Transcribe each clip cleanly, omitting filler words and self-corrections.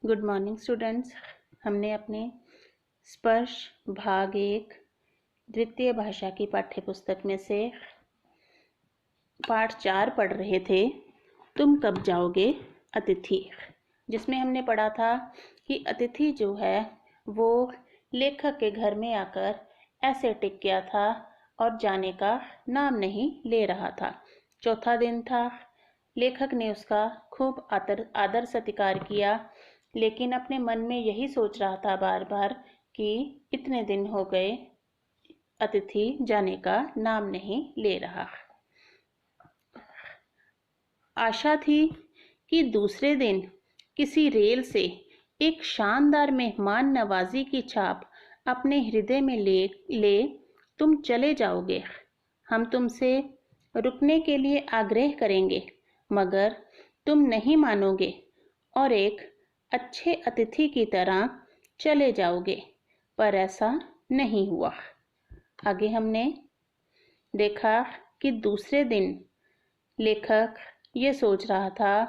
Good morning students. हमने अपने स्पर्श भाग 1 द्वितीय भाषा की पाठ्य पुस्तक में से पाठ 4 पढ़ रहे थे, तुम कब जाओगे अतिथि, जिसमें हमने पढ़ा था कि अतिथि जो है वो लेखक के घर में आकर ऐसे टिक गया था और जाने का नाम नहीं ले रहा था। चौथा दिन था। लेखक ने उसका खूब आदर सत्कार किया, लेकिन अपने मन में यही सोच रहा था बार बार कि इतने दिन हो गए अतिथि जाने का नाम नहीं ले रहा। आशा थी कि दूसरे दिन किसी रेल से एक शानदार मेहमान नवाजी की छाप अपने हृदय में ले तुम चले जाओगे। हम तुमसे रुकने के लिए आग्रह करेंगे, मगर तुम नहीं मानोगे और एक अच्छे अतिथि की तरह चले जाओगे। पर ऐसा नहीं हुआ। आगे हमने देखा कि दूसरे दिन लेखक ये सोच रहा था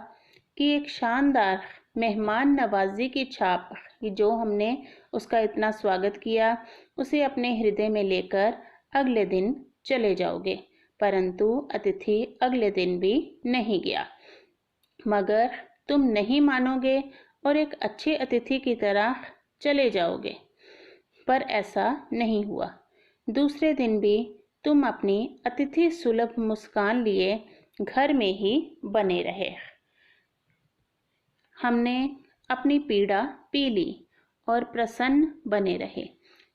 कि एक शानदार मेहमान नवाजी की छाप, जो हमने उसका इतना स्वागत किया, उसे अपने हृदय में लेकर अगले दिन चले जाओगे। परंतु अतिथि अगले दिन भी नहीं गया। मगर तुम नहीं मानोगे और एक अच्छे अतिथि की तरह चले जाओगे। पर ऐसा नहीं हुआ। दूसरे दिन भी तुम अपनी अतिथि सुलभ मुस्कान लिए घर में ही बने रहे। हमने अपनी पीड़ा पी ली और प्रसन्न बने रहे।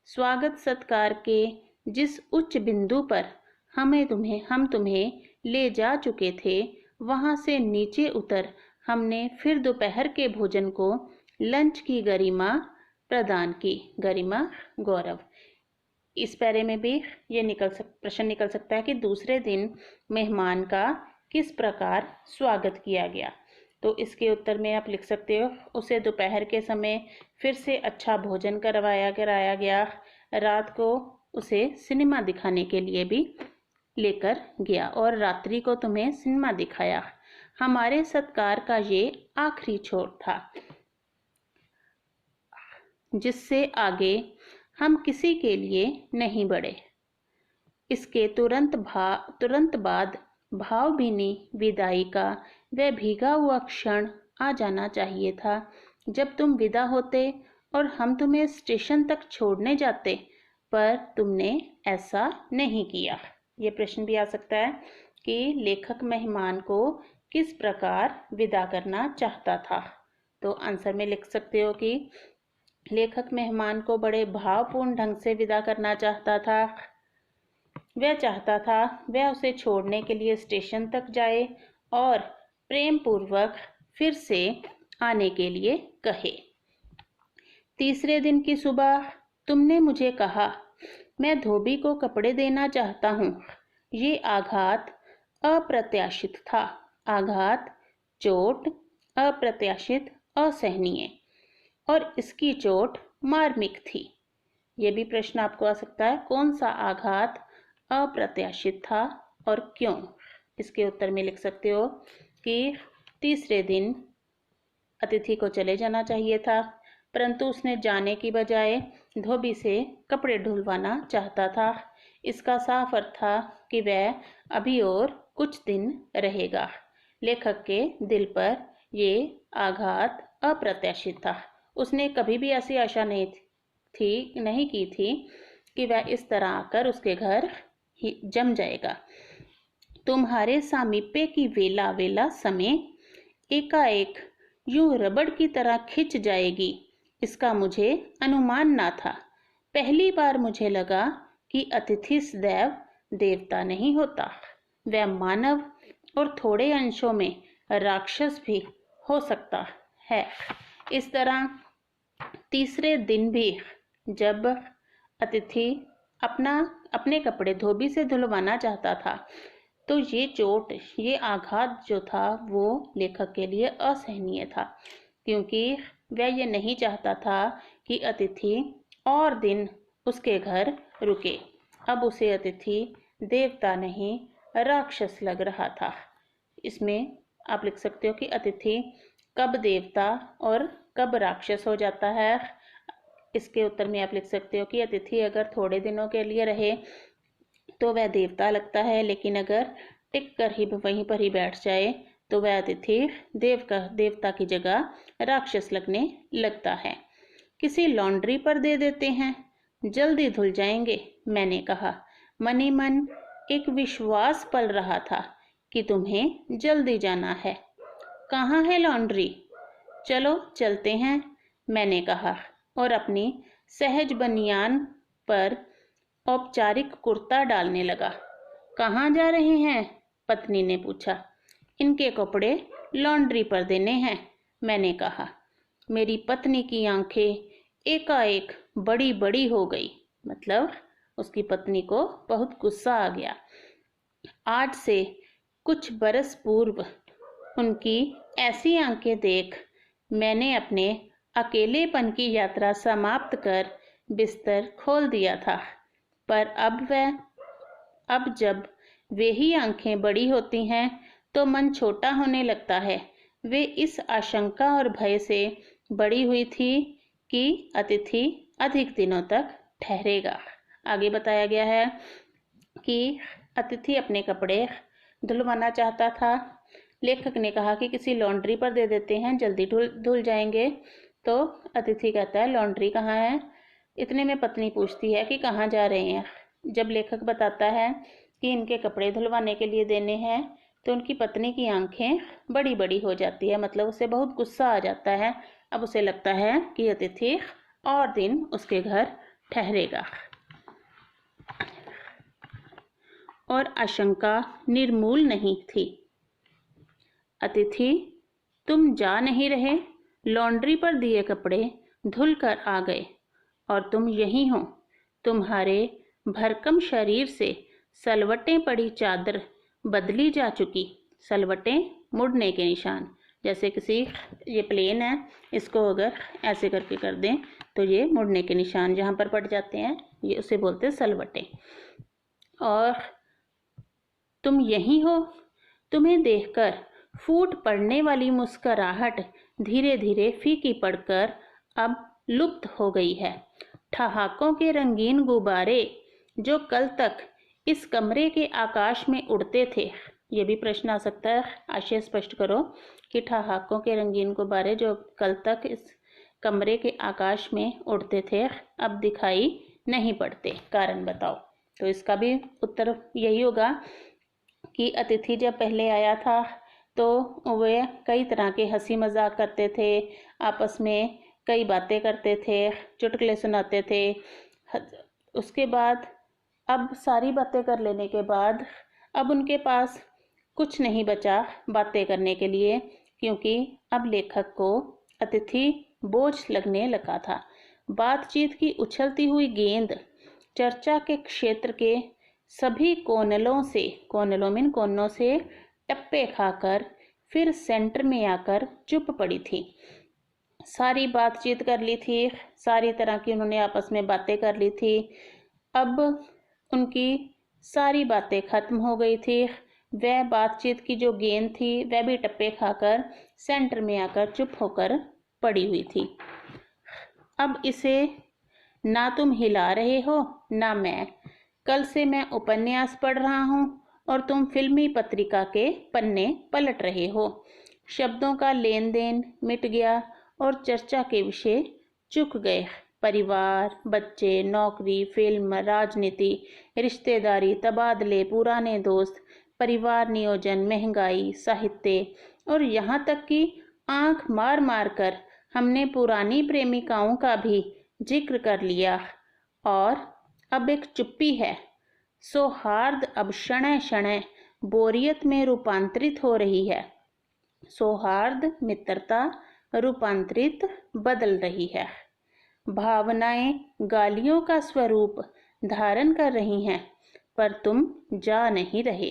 स्वागत सत्कार के जिस उच्च बिंदु पर हम तुम्हें ले जा चुके थे, वहां से नीचे उतर हमने फिर दोपहर के भोजन को लंच की गरिमा प्रदान की। गरिमा गौरव। इस पैरे में भी ये प्रश्न निकल सकता है कि दूसरे दिन मेहमान का किस प्रकार स्वागत किया गया। तो इसके उत्तर में आप लिख सकते हो, उसे दोपहर के समय फिर से अच्छा भोजन कराया गया। रात को उसे सिनेमा दिखाने के लिए भी लेकर गया और रात्रि को तुम्हें सिनेमा दिखाया। हमारे सत्कार का ये आखिरी छोर था, जिससे आगे हम किसी के लिए नहीं बढ़े। इसके तुरंत बाद भावभीनी विदाई का वह भीगा हुआ क्षण आ जाना चाहिए था, जब तुम विदा होते और हम तुम्हें स्टेशन तक छोड़ने जाते, पर तुमने ऐसा नहीं किया। ये प्रश्न भी आ सकता है कि लेखक मेहमान को किस प्रकार विदा करना चाहता था। तो आंसर में लिख सकते हो कि लेखक मेहमान को बड़े भावपूर्ण ढंग से विदा करना चाहता था। वह चाहता था वह उसे छोड़ने के लिए स्टेशन तक जाए और प्रेम पूर्वक फिर से आने के लिए कहे। तीसरे दिन की सुबह तुमने मुझे कहा, मैं धोबी को कपड़े देना चाहता हूँ। ये आघात अप्रत्याशित था। आघात, चोट, अप्रत्याशित, असहनीय, और इसकी चोट मार्मिक थी। यह भी प्रश्न आपको आ सकता है, कौन सा आघात अप्रत्याशित था और क्यों। इसके उत्तर में लिख सकते हो कि तीसरे दिन अतिथि को चले जाना चाहिए था, परंतु उसने जाने की बजाय धोबी से कपड़े ढुलवाना चाहता था। इसका साफ अर्थ था कि वह अभी और कुछ दिन रहेगा। लेखक के दिल पर ये आघात अप्रत्याशित था। उसने कभी भी ऐसी आशा नहीं की थी कि वह इस तरह आकर उसके घर ही जम जाएगा। तुम्हारे सामीप्य की वेला समय एकाएक यूं रबड़ की तरह खिंच जाएगी, इसका मुझे अनुमान ना था। पहली बार मुझे लगा कि अतिथि सदैव देवता नहीं होता, वह मानव और थोड़े अंशों में राक्षस भी हो सकता है। इस तरह तीसरे दिन भी जब अतिथि अपने कपड़े धोबी से धुलवाना चाहता था, तो ये चोट, ये आघात जो था वो लेखक के लिए असहनीय था, क्योंकि वह ये नहीं चाहता था कि अतिथि और दिन उसके घर रुके। अब उसे अतिथि देवता नहीं राक्षस लग रहा था। इसमें आप लिख सकते हो कि अतिथि कब देवता और कब राक्षस हो जाता है? इसके उत्तर में आप लिख सकते हो कि अतिथि अगर थोड़े दिनों के लिए रहे तो वह देवता लगता है, लेकिन अगर टिक कर ही वहीं पर ही बैठ जाए तो वह अतिथि देवता की जगह राक्षस लगने लगता है। किसी लॉन्ड्री पर दे देते हैं, जल्दी धुल जाएंगे, मैंने कहा। मनी मन एक विश्वास पल रहा था कि तुम्हें जल्दी जाना है। कहाँ है लॉन्ड्री? चलो चलते हैं, मैंने कहा और अपनी सहज बनियान पर औपचारिक कुर्ता डालने लगा। कहाँ जा रहे हैं? पत्नी ने पूछा। इनके कपड़े लॉन्ड्री पर देने हैं, मैंने कहा। मेरी पत्नी की आंखें एकाएक बड़ी बड़ी हो गई। मतलब उसकी पत्नी को बहुत गुस्सा आ गया। आज से कुछ बरस पूर्व उनकी ऐसी आंखें देख मैंने अपने अकेलेपन की यात्रा समाप्त कर बिस्तर खोल दिया था, पर अब जब वे ही आंखें बड़ी होती हैं तो मन छोटा होने लगता है। वे इस आशंका और भय से बड़ी हुई थी कि अतिथि अधिक दिनों तक ठहरेगा। आगे बताया गया है कि अतिथि अपने कपड़े धुलवाना चाहता था। लेखक ने कहा कि किसी लॉन्ड्री पर दे देते हैं, जल्दी धुल जाएंगे। तो अतिथि कहता है लॉन्ड्री कहाँ है? इतने में पत्नी पूछती है कि कहाँ जा रहे हैं। जब लेखक बताता है कि इनके कपड़े धुलवाने के लिए देने हैं तो उनकी पत्नी की आंखें बड़ी बड़ी हो जाती है। मतलब उसे बहुत गुस्सा आ जाता है। अब उसे लगता है कि अतिथि और दिन उसके घर ठहरेगा और आशंका निर्मूल नहीं थी। अतिथि, तुम जा नहीं रहे? लॉन्ड्री पर दिए कपड़े धुल कर आ गए और तुम यहीं हो। तुम्हारे भरकम शरीर से सलवटें पड़ी चादर बदली जा चुकी। सलवटें मुड़ने के निशान, जैसे ये प्लेन है, इसको अगर ऐसे करके कर दें तो ये मुड़ने के निशान जहाँ पर पड़ जाते हैं, ये उसे बोलते हैं सलवटें। और तुम यहीं हो। तुम्हें देखकर फूट पड़ने वाली मुस्कुराहट धीरे धीरे फीकी पड़कर अब लुप्त हो गई है। ठहाकों के रंगीन गुब्बारे जो कल तक इस कमरे के आकाश में उड़ते थे, ये भी प्रश्न आ सकता है, आशय स्पष्ट करो कि ठहाकों के रंगीन गुब्बारे जो कल तक इस कमरे के आकाश में उड़ते थे अब दिखाई नहीं पड़ते, कारण बताओ। तो इसका भी उत्तर यही होगा कि अतिथि जब पहले आया था तो वे कई तरह के हंसी मजाक करते थे, आपस में कई बातें करते थे, चुटकुले सुनाते थे। उसके बाद अब सारी बातें कर लेने के बाद अब उनके पास कुछ नहीं बचा बातें करने के लिए, क्योंकि अब लेखक को अतिथि बोझ लगने लगा था। बातचीत की उछलती हुई गेंद चर्चा के क्षेत्र के सभी कोनलों से टप्पे खाकर फिर सेंटर में आकर चुप पड़ी थी। सारी बातचीत कर ली थी, सारी तरह की उन्होंने आपस में बातें कर ली थी। अब उनकी सारी बातें खत्म हो गई थी। वह बातचीत की जो गेंद थी वह भी टप्पे खाकर सेंटर में आकर चुप होकर पड़ी हुई थी। अब इसे ना तुम हिला रहे हो ना मैं। कल से मैं उपन्यास पढ़ रहा हूँ और तुम फिल्मी पत्रिका के पन्ने पलट रहे हो। शब्दों का लेन देन मिट गया और चर्चा के विषय चुक गए। परिवार, बच्चे, नौकरी, फिल्म, राजनीति, रिश्तेदारी, तबादले, पुराने दोस्त, परिवार नियोजन, महंगाई, साहित्य और यहाँ तक कि आंख मार मार कर हमने पुरानी प्रेमिकाओं का भी जिक्र कर लिया। और अब एक चुप्पी है। सौहार्द अब क्षण क्षण बोरियत में रूपांतरित हो रही है। सौहार्द, मित्रता रूपांतरित बदल रही है। भावनाएं गालियों का स्वरूप धारण कर रही हैं, पर तुम जा नहीं रहे।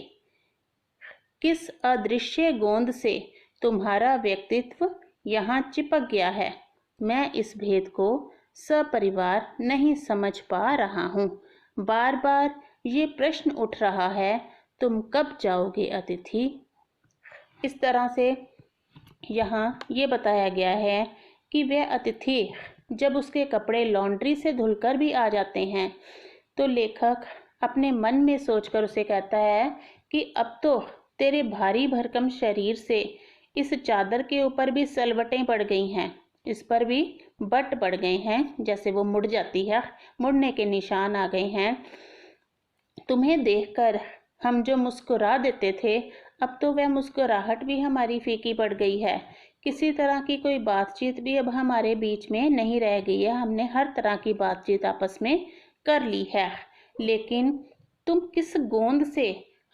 किस अदृश्य गोंद से तुम्हारा व्यक्तित्व यहाँ चिपक गया है, मैं इस भेद को सपरिवार नहीं समझ पा रहा हूँ। बार बार ये प्रश्न उठ रहा है, तुम कब जाओगे अतिथि? इस तरह से यहाँ ये बताया गया है कि कि वह अतिथि जब उसके कपड़े लॉन्ड्री से धुलकर भी आ जाते हैं तो लेखक अपने मन में सोचकर उसे कहता है कि अब तो तेरे भारी भरकम शरीर से इस चादर के ऊपर भी सलवटें पड़ गई हैं, इस पर भी बट पड़ गए हैं, जैसे वो मुड़ जाती है, मुड़ने के निशान आ गए हैं। तुम्हें देखकर हम जो मुस्कुरा देते थे, अब तो वह मुस्कुराहट भी हमारी फीकी पड़ गई है। किसी तरह की कोई बातचीत भी अब हमारे बीच में नहीं रह गई है। हमने हर तरह की बातचीत आपस में कर ली है, लेकिन तुम किस गोंद से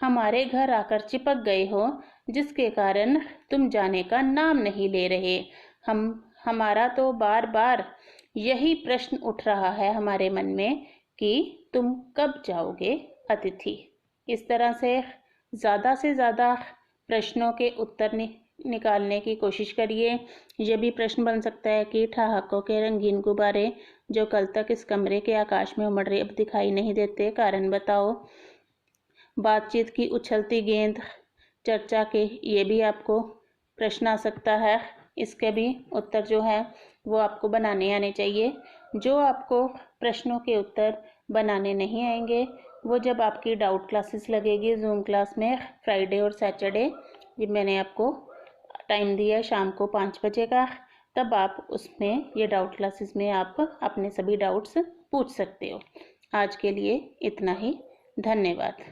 हमारे घर आकर चिपक गए हो, जिसके कारण तुम जाने का नाम नहीं ले रहे। हमारा तो बार बार यही प्रश्न उठ रहा है हमारे मन में कि तुम कब जाओगे अतिथि। इस तरह से ज़्यादा प्रश्नों के उत्तर निकालने की कोशिश करिए। ये भी प्रश्न बन सकता है कि ठहाकों के रंगीन गुब्बारे जो कल तक इस कमरे के आकाश में उमड़ रहे अब दिखाई नहीं देते, कारण बताओ। बातचीत की उछलती गेंद चर्चा के ये भी आपको प्रश्न आ सकता है। इसके भी उत्तर जो है वो आपको बनाने आने चाहिए। जो आपको प्रश्नों के उत्तर बनाने नहीं आएंगे वो जब आपकी डाउट क्लासेस लगेगी जूम क्लास में फ्राइडे और सैटरडे, जब मैंने आपको टाइम दिया शाम को 5 बजे का, तब आप उसमें ये डाउट क्लासेस में आप अपने सभी डाउट्स पूछ सकते हो। आज के लिए इतना ही। धन्यवाद।